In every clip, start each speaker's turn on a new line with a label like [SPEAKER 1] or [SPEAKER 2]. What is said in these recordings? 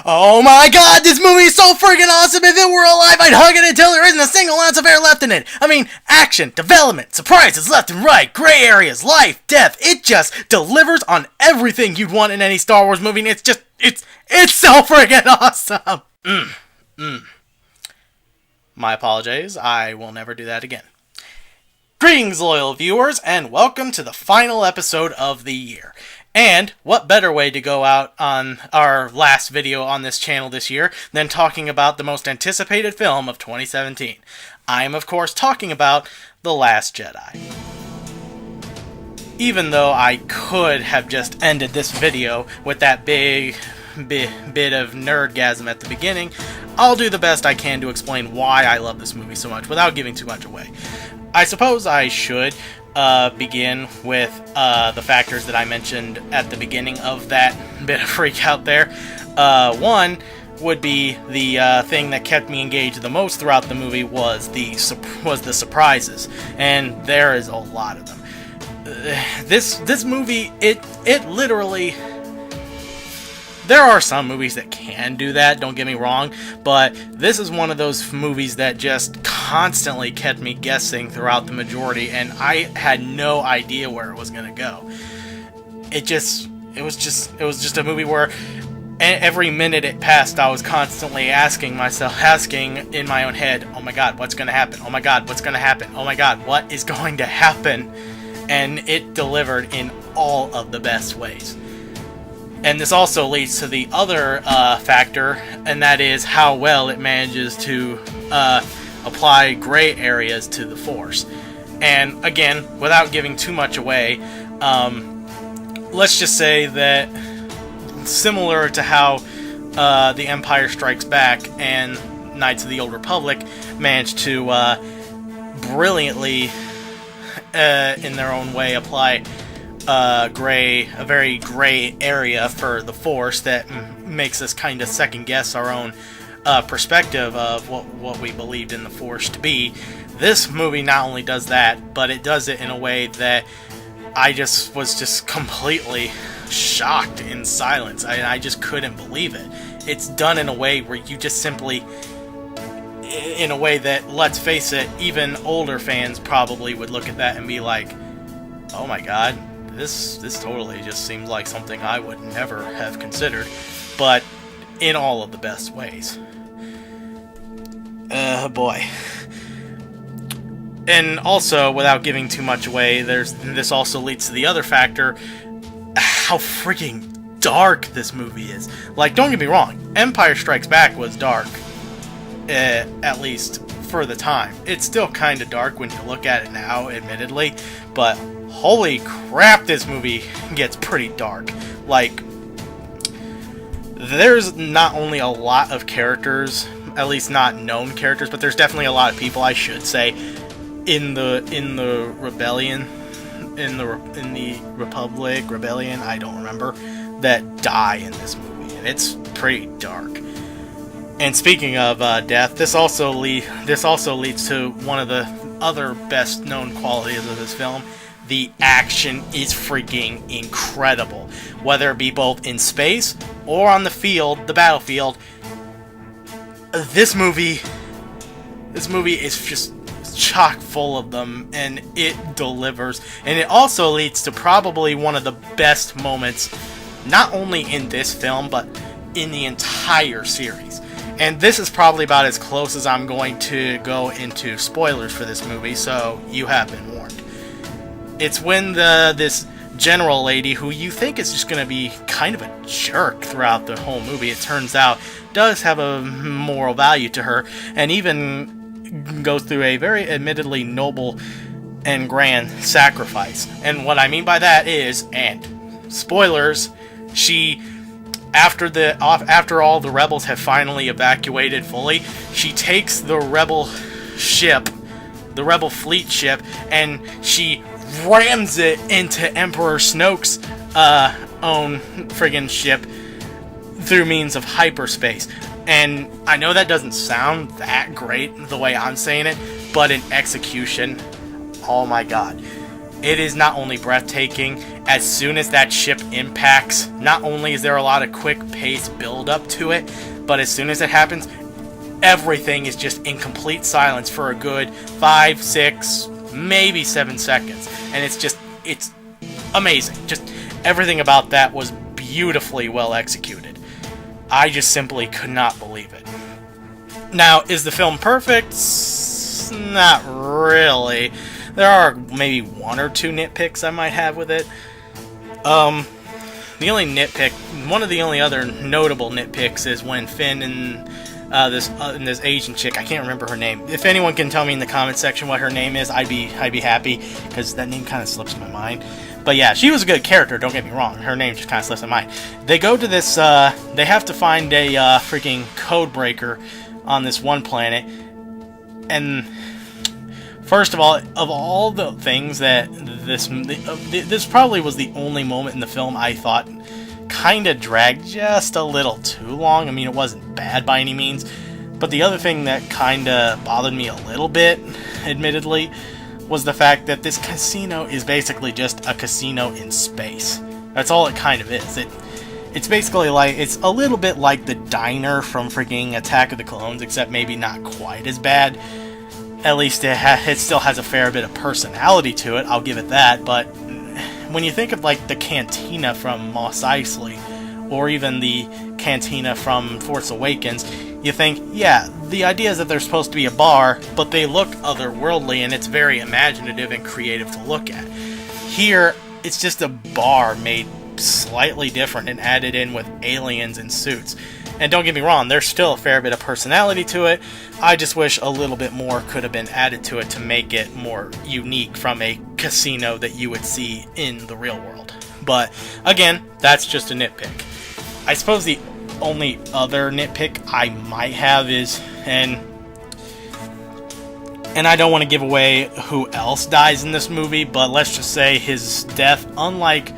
[SPEAKER 1] Oh my god, this movie is so freaking awesome. If it were alive, I'd hug it until there isn't a single ounce of air left in it. I mean, action, development, surprises left and right, gray areas, life, death. It just delivers on everything you'd want in any Star Wars movie, and it's so freaking awesome. My apologies, I will never do that again. Greetings, loyal viewers, and welcome to the final episode of the year. And what better way to go out on our last video on this channel this year than talking about the most anticipated film of 2017. I am, of course, talking about The Last Jedi. Even though I could have just ended this video with that bit of nerdgasm at the beginning, I'll do the best I can to explain why I love this movie so much without giving too much away. I suppose I should begin with the factors that I mentioned at the beginning of that bit of freak out there. One would be the thing that kept me engaged the most throughout the movie was the surprises, and there is a lot of them. This movie, it literally... There are some movies that can do that, don't get me wrong, but this is one of those movies that just constantly kept me guessing throughout the majority, and I had no idea where it was going to go. It was just a movie where every minute it passed, I was constantly asking in my own head, oh my god, what's going to happen? Oh my god, what's going to happen? Oh my god, what is going to happen? And it delivered in all of the best ways. And this also leads to the other factor, and that is how well it manages to apply gray areas to the Force. And again, without giving too much away, let's just say that similar to how The Empire Strikes Back and Knights of the Old Republic managed to brilliantly, in their own way, apply a very gray area for the Force that makes us kind of second guess our own perspective of what we believed in the Force to be. This movie not only does that, but it does it in a way that I was just completely shocked in silence. I just couldn't believe it. It's done in a way where you just simply, in a way that, let's face it, even older fans probably would look at that and be like, oh my god, this totally just seems like something I would never have considered, but in all of the best ways. Boy. And also, without giving too much away, this also leads to the other factor, how freaking dark this movie is. Like, don't get me wrong, Empire Strikes Back was dark, at least for the time. It's still kind of dark when you look at it now, admittedly, but holy crap, this movie gets pretty dark. Like, there's not only a lot of characters, at least not known characters, but there's definitely a lot of people, I should say, in the rebellion, in the rebellion, I don't remember, that die in this movie, and it's pretty dark. And speaking of death, this also leads to one of the other best known qualities of this film. The action is freaking incredible. Whether it be both in space or on the field, the battlefield, this movie is just chock full of them, and it delivers. And it also leads to probably one of the best moments, not only in this film, but in the entire series. And this is probably about as close as I'm going to go into spoilers for this movie, so you have been warned. It's when this general lady, who you think is just going to be kind of a jerk throughout the whole movie, it turns out does have a moral value to her, and even goes through a very admittedly noble and grand sacrifice. And what I mean by that is, and spoilers, she... After all the rebels have finally evacuated fully, she takes the rebel fleet ship, and she rams it into Emperor Snoke's own friggin' ship through means of hyperspace. And I know that doesn't sound that great the way I'm saying it, but in execution, oh my god. It is not only breathtaking, as soon as that ship impacts, not only is there a lot of quick pace build up to it, but as soon as it happens, everything is just in complete silence for a good 5, 6, maybe 7 seconds. And it's amazing. Just everything about that was beautifully well executed. I just simply could not believe it. Now, is the film perfect? Not really. There are maybe 1 or 2 nitpicks I might have with it. The only nitpick, one of the only other notable nitpicks is when Finn and this Asian chick, I can't remember her name. If anyone can tell me in the comment section what her name is, I'd be happy, because that name kind of slips my mind. But yeah, she was a good character, don't get me wrong. Her name just kind of slips my mind. They go to this, they have to find a freaking code breaker on this one planet. And first of all the things that this probably was the only moment in the film I thought kind of dragged just a little too long. I mean, it wasn't bad by any means. But the other thing that kind of bothered me a little bit, admittedly, was the fact that this casino is basically just a casino in space. That's all it kind of is. It's basically like, it's a little bit like the diner from freaking Attack of the Clones, except maybe not quite as bad. At least it still has a fair bit of personality to it, I'll give it that, but when you think of like the cantina from Mos Eisley, or even the cantina from Force Awakens, you think, yeah, the idea is that they're supposed to be a bar, but they look otherworldly, and it's very imaginative and creative to look at. Here, it's just a bar made slightly different and added in with aliens in suits. And don't get me wrong, there's still a fair bit of personality to it. I just wish a little bit more could have been added to it to make it more unique from a casino that you would see in the real world. But again, that's just a nitpick. I suppose the only other nitpick I might have is, and I don't want to give away who else dies in this movie, but let's just say his death, unlike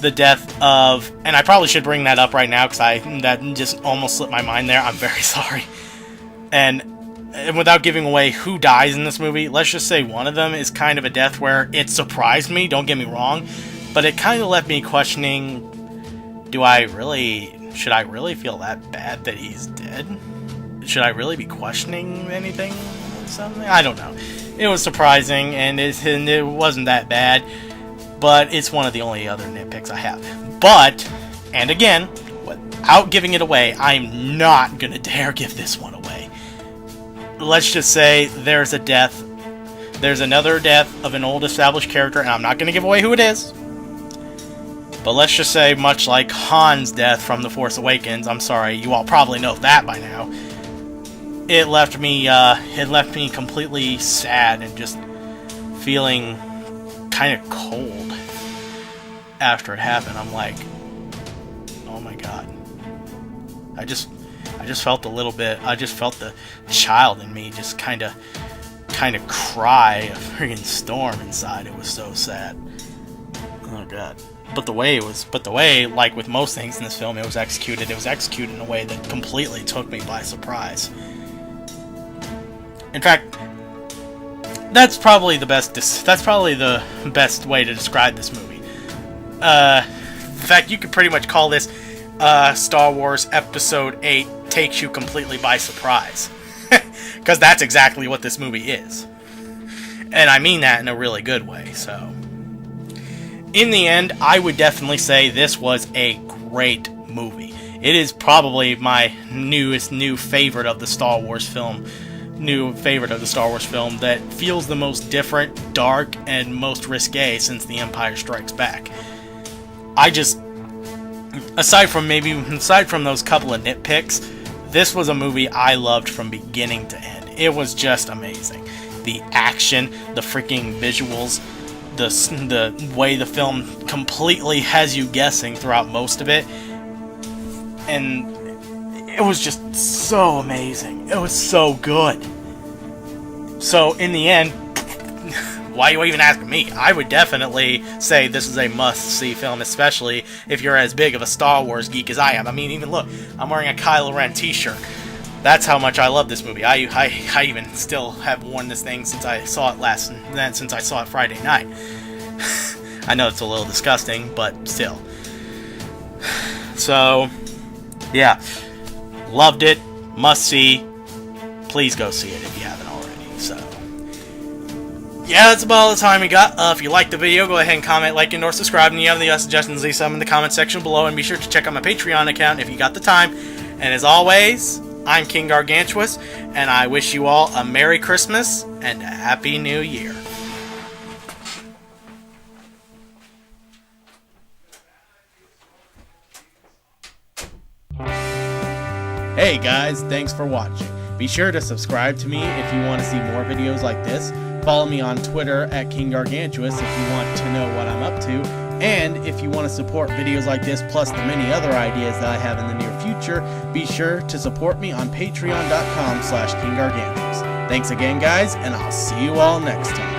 [SPEAKER 1] the death of, and I probably should bring that up right now because that just almost slipped my mind there. I'm very sorry. And without giving away who dies in this movie, let's just say one of them is kind of a death where it surprised me, don't get me wrong, but it kind of left me questioning, should I really feel that bad that he's dead? Should I really be questioning anything or something? I don't know. It was surprising, and it wasn't that bad. But it's one of the only other nitpicks I have. But, and again, without giving it away, I'm not going to dare give this one away. Let's just say there's a death. There's another death of an old established character, and I'm not going to give away who it is. But let's just say, much like Han's death from The Force Awakens, I'm sorry, you all probably know that by now. It left me completely sad and just feeling kind of cold after it happened. I'm like, oh my god. I just felt a little bit, I just felt the child in me just kind of cry a friggin' storm inside. It was so sad. Oh god. But the way, like with most things in this film, it was executed in a way that completely took me by surprise. In fact, that's probably the best way to describe this movie. In fact, you could pretty much call this Star Wars Episode 8 takes you completely by surprise. Because that's exactly what this movie is. And I mean that in a really good way, so. In the end, I would definitely say this was a great movie. It is probably my new favorite of the Star Wars film. That feels the most different, dark, and most risque since The Empire Strikes Back. Aside from those couple of nitpicks, this was a movie I loved from beginning to end. It was just amazing. The action, the freaking visuals, the way the film completely has you guessing throughout most of it, and it was just so amazing. It was so good. So in the end, why are you even asking me? I would definitely say this is a must-see film, especially if you're as big of a Star Wars geek as I am. I mean, even look, I'm wearing a Kylo Ren t-shirt. That's how much I love this movie. I even still have worn this thing since I saw it Friday night. I know it's a little disgusting, but still. So, yeah. Loved it. Must see. Please go see it if you haven't already. So, yeah, that's about all the time we got. If you liked the video, go ahead and comment, like, and or subscribe. And you have any suggestions, leave some in the comment section below. And be sure to check out my Patreon account if you got the time. And as always, I'm King Gargantuous, and I wish you all a Merry Christmas and a Happy New Year. Hey guys, thanks for watching. Be sure to subscribe to me if you want to see more videos like this. Follow me on Twitter at King Gargantuous if you want to know what I'm up to. And if you want to support videos like this plus the many other ideas that I have in the near future, be sure to support me on patreon.com/KingGargantuous. Thanks again guys, and I'll see you all next time.